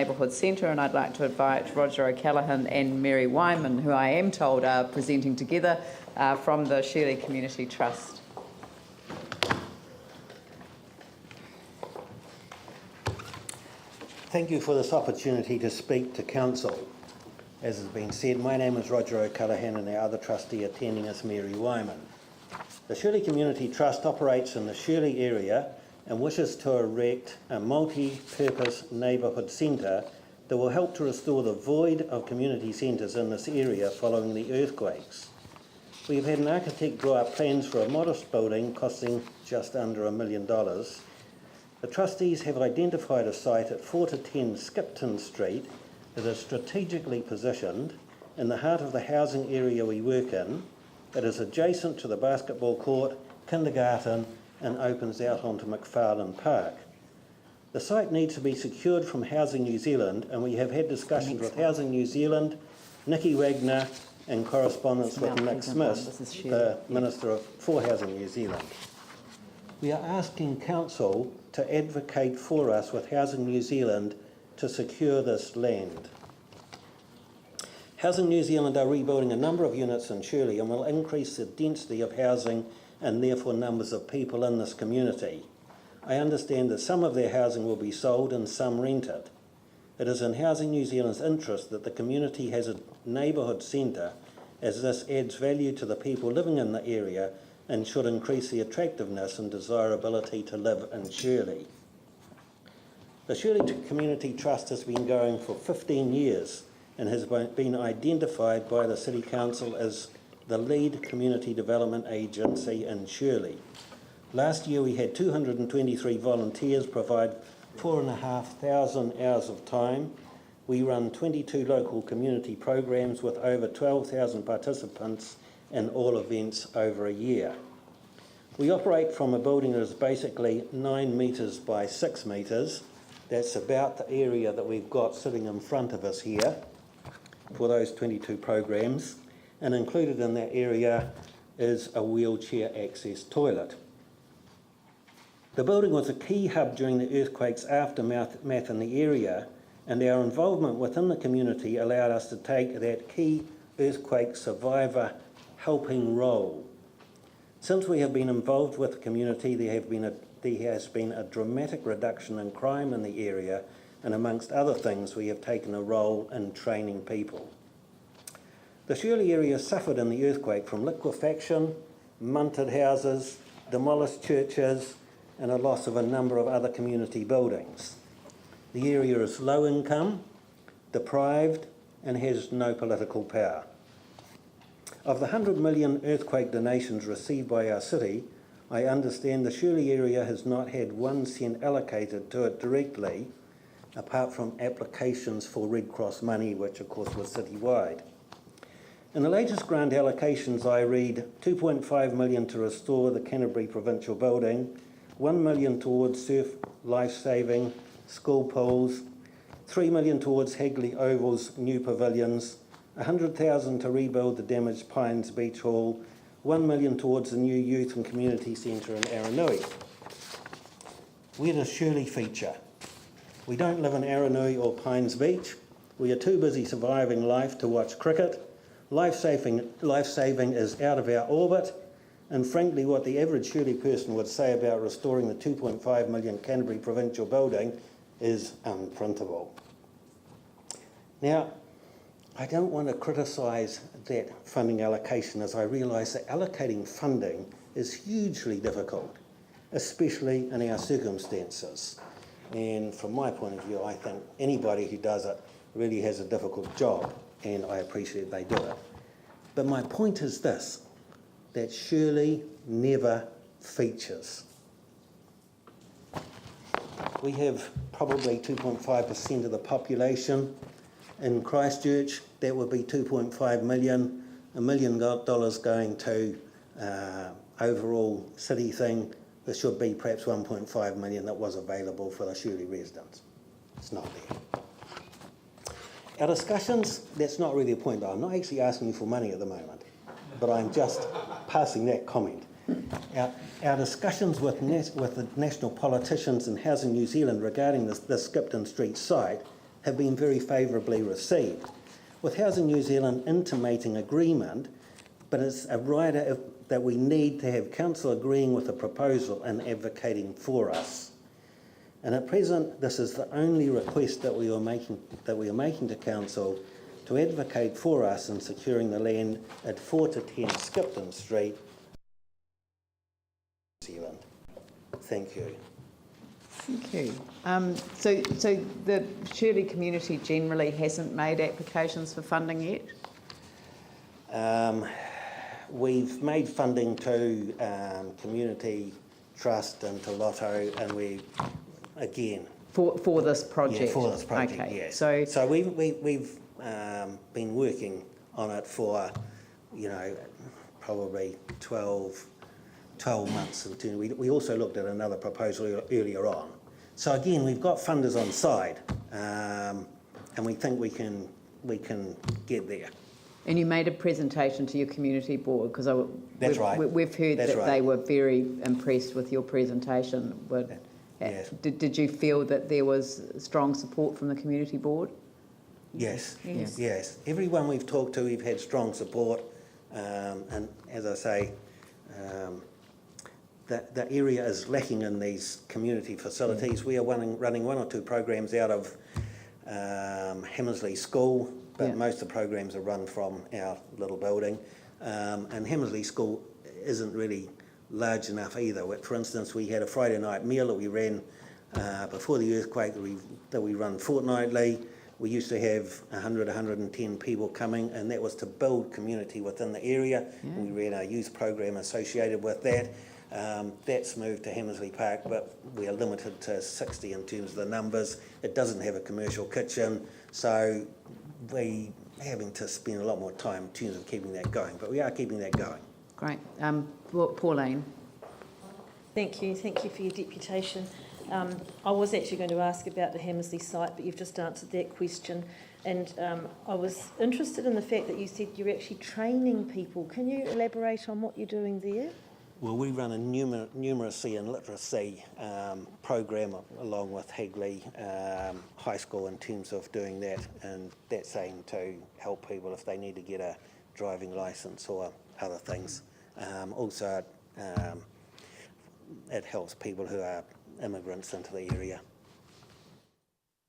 Neighbourhood Centre, and I'd like to invite Roger O'Callaghan and Mary Wyman, who I am told are presenting together from the Shirley Community Trust. Thank you for this opportunity to speak to Council. As has been said, my name is Roger O'Callaghan and our other trustee attending is Mary Wyman. The Shirley Community Trust operates in the Shirley area and wishes to erect a multi-purpose neighbourhood centre that will help to restore the void of community centres in this area following the earthquakes. We have had an architect draw up plans for a modest building costing just under $1 million. The trustees have identified a site at 4 to 10 Skipton Street that is strategically positioned in the heart of the housing area we work in. It is adjacent to the basketball court, kindergarten, and opens out onto McFarlane Park. The site needs to be secured from Housing New Zealand, and we have had discussions with Housing New Zealand, Nikki Wagner, and correspondence with Nick Smith, the Minister for Housing New Zealand. We are asking Council to advocate for us with Housing New Zealand to secure this land. Housing New Zealand are rebuilding a number of units in Shirley and will increase the density of housing and therefore numbers of people in this community. I understand that some of their housing will be sold and some rented. It is in Housing New Zealand's interest that the community has a neighbourhood centre, as this adds value to the people living in the area and should increase the attractiveness and desirability to live in Shirley. The Shirley Community Trust has been going for 15 years and has been identified by the City Council as the lead community development agency in Shirley. Last year we had 223 volunteers provide 4,500 hours of time. We run 22 local community programs with over 12,000 participants in all events over a year. We operate from a building that is basically 9 metres by 6 metres. That's about the area that we've got sitting in front of us here for those 22 programs, and included in that area is a wheelchair access toilet. The building was a key hub during the earthquake's aftermath in the area, and our involvement within the community allowed us to take that key earthquake survivor helping role. Since we have been involved with the community, there has been a dramatic reduction in crime in the area, and amongst other things, we have taken a role in training people. The Shirley area suffered in the earthquake from liquefaction, munted houses, demolished churches, and a loss of a number of other community buildings. The area is low income, deprived, and has no political power. Of the 100 million earthquake donations received by our city, I understand the Shirley area has not had 1 cent allocated to it directly, apart from applications for Red Cross money, which of course was citywide. In the latest grant allocations I read 2.5 million to restore the Canterbury Provincial Building, 1 million towards surf life-saving, school pools, 3 million towards Hagley Oval's new pavilions, 100,000 to rebuild the damaged Pines Beach Hall, 1 million towards the new youth and community centre in Aranui. Where does Shirley feature? We don't live in Aranui or Pines Beach. We are too busy surviving life to watch cricket. Life-saving is out of our orbit, and frankly what the average Shirley person would say about restoring the 2.5 million Canterbury Provincial Building is unprintable. Now, I don't want to criticise that funding allocation, as I realise that allocating funding is hugely difficult, especially in our circumstances. And from my point of view, I think anybody who does it really has a difficult job, and I appreciate they do it. But my point is this, that Shirley never features. We have probably 2.5% of the population. In Christchurch, that would be 2.5 million, $1 million going to overall city thing. There should be perhaps 1.5 million that was available for the Shirley residents. It's not there. Our discussions, that's not really a point, but I'm not actually asking you for money at the moment, but I'm just passing that comment. Our discussions with the national politicians and Housing New Zealand regarding the Skipton Street site have been very favourably received, with Housing New Zealand intimating agreement, but it's a rider that we need to have council agreeing with the proposal and advocating for us. And at present, this is the only request that we are making to council to advocate for us in securing the land at 4 to 10 Skipton Street, New Zealand. Thank you. Thank you. So the Shirley community generally hasn't made applications for funding yet? We've made funding to Community Trust and to Lotto, and we, again... For this project? Yeah, for this project, okay. yes. So we've been working on it for, probably 12 months. We also looked at another proposal earlier on. So again, we've got funders on side, and we think we can get there. And you made a presentation to your community board, because That's right. We've heard That's that right. They were very impressed with your presentation. Yes. Did you feel that there was strong support from the community board? Yes. Yes. Yes. Everyone we've talked to, we've had strong support, and as I say, the area is lacking in these community facilities. We are running 1 or 2 programs out of Hammersley School, but most of the programs are run from our little building. And Hammersley School isn't really large enough either. For instance, we had a Friday night meal that we ran before the earthquake that we run fortnightly. We used to have 100, 110 people coming, and that was to build community within the area. Yeah. We ran our youth program associated with that. That's moved to Hammersley Park, but we are limited to 60 in terms of the numbers. It doesn't have a commercial kitchen, so we having to spend a lot more time in terms of keeping that going, but we are keeping that going. Great. Pauline. Thank you for your deputation. I was actually going to ask about the Hammersley site, but you've just answered that question. And I was interested in the fact that you said you're actually training people. Can you elaborate on what you're doing there? Well, we run a numeracy and literacy program along with Hagley High School in terms of doing that, and that's aimed to help people if they need to get a driving licence or other things. Also, it helps people who are immigrants into the area.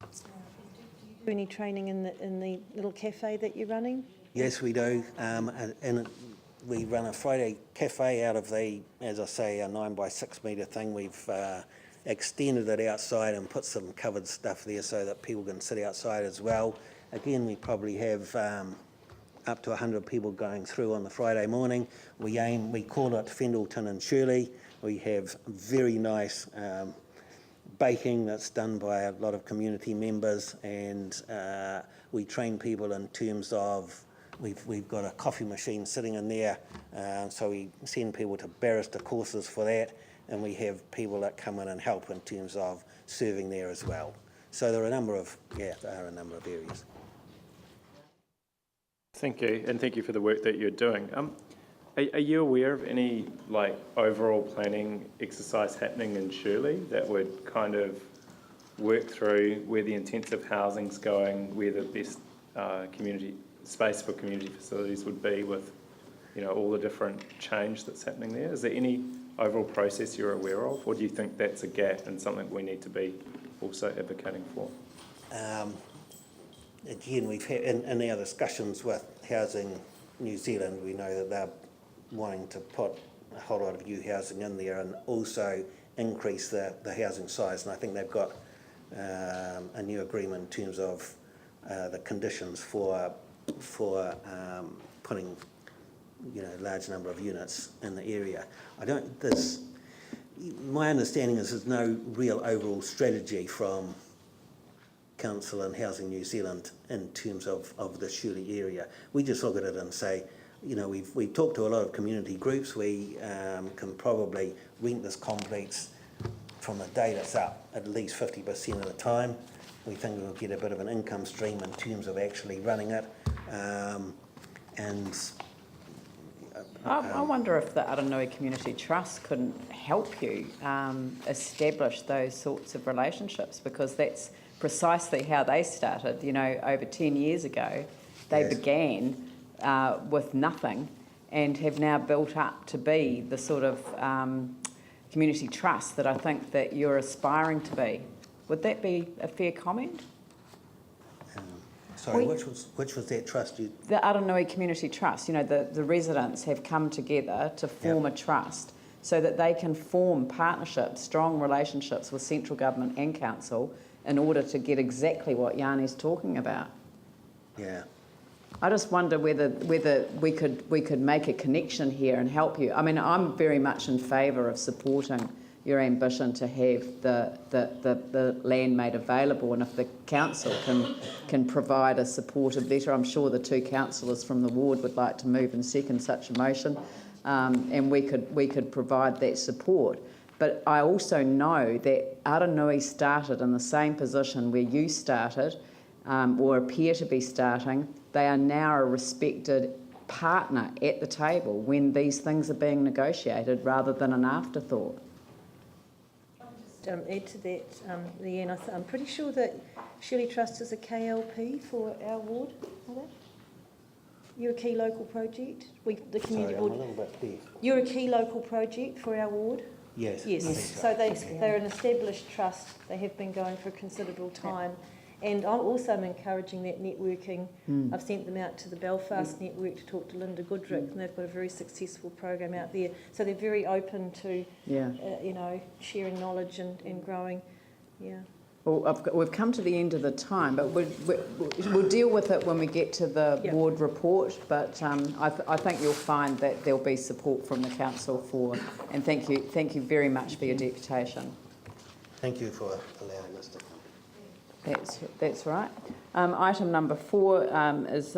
Do you do any training in the little cafe that you're running? Yes, we do, and we run a Friday cafe out of the, as I say, a 9 by 6 metre thing. We've extended it outside and put some covered stuff there so that people can sit outside as well. Again, we probably have up to 100 people going through on the Friday morning. We call it Fendleton and Shirley. We have very nice baking that's done by a lot of community members, and we train people in terms of we've got a coffee machine sitting in there, so we send people to barrister courses for that, and we have people that come in and help in terms of serving there as well. So there are a number of areas. Thank you, and thank you for the work that you're doing. Are you aware of any overall planning exercise happening in Shirley that would kind of work through where the intensive housing's going, where the best community space for community facilities would be with, all the different change that's happening there? Is there any overall process you're aware of, or do you think that's a gap and something we need to be also advocating for? Again, we've had in our discussions with Housing New Zealand, we know that they're wanting to put a whole lot of new housing in there and also increase the housing size, and I think they've got a new agreement in terms of the conditions for putting a large number of units in the area. My understanding is there's no real overall strategy from Council and Housing New Zealand in terms of the Shirley area. We just look at it and say, we've talked to a lot of community groups. We can probably rent this complex from the day that's up at least 50% of the time. We think we'll get a bit of an income stream in terms of actually running it. I wonder if the Aranui Community Trust couldn't help you establish those sorts of relationships, because that's precisely how they started. You know, over 10 years ago, they Yes. began with nothing and have now built up to be the sort of community trust that I think that you're aspiring to be. Would that be a fair comment? Sorry, We- which was that trust you? The Aranui Community Trust, you know, the residents have come together to form Yep. a trust so that they can form partnerships, strong relationships with central government and council in order to get exactly what Yanni's talking about. Yeah. I just wonder whether we could make a connection here and help you. I mean, I'm very much in favour of supporting your ambition to have the land made available, and if the council can provide a supportive letter, I'm sure the two councillors from the ward would like to move and second such a motion, and we could provide that support. But I also know that Aranui started in the same position where you started, or appear to be starting. They are now a respected partner at the table when these things are being negotiated rather than an afterthought. Add to that, Leanne, I'm pretty sure that Shirley Trust is a KLP for our ward. Are they? You're a key local project. The community Sorry, I'm board. a little bit deaf. You're a key local project for our ward. Yes. Yes. I think So they're an established trust. They have been going for a considerable time. And I'm also encouraging that networking. I've sent them out to the Belfast network to talk to Linda Goodrick, and they've got a very successful program out there. So they're very open to, sharing knowledge and growing. Yeah. Well, we've come to the end of the time, but we'll deal with it when we get to the ward report. But I think you'll find that there'll be support from the council for. And thank you very much for your deputation. Thank you for allowing us to come. That's right. Item number 4 is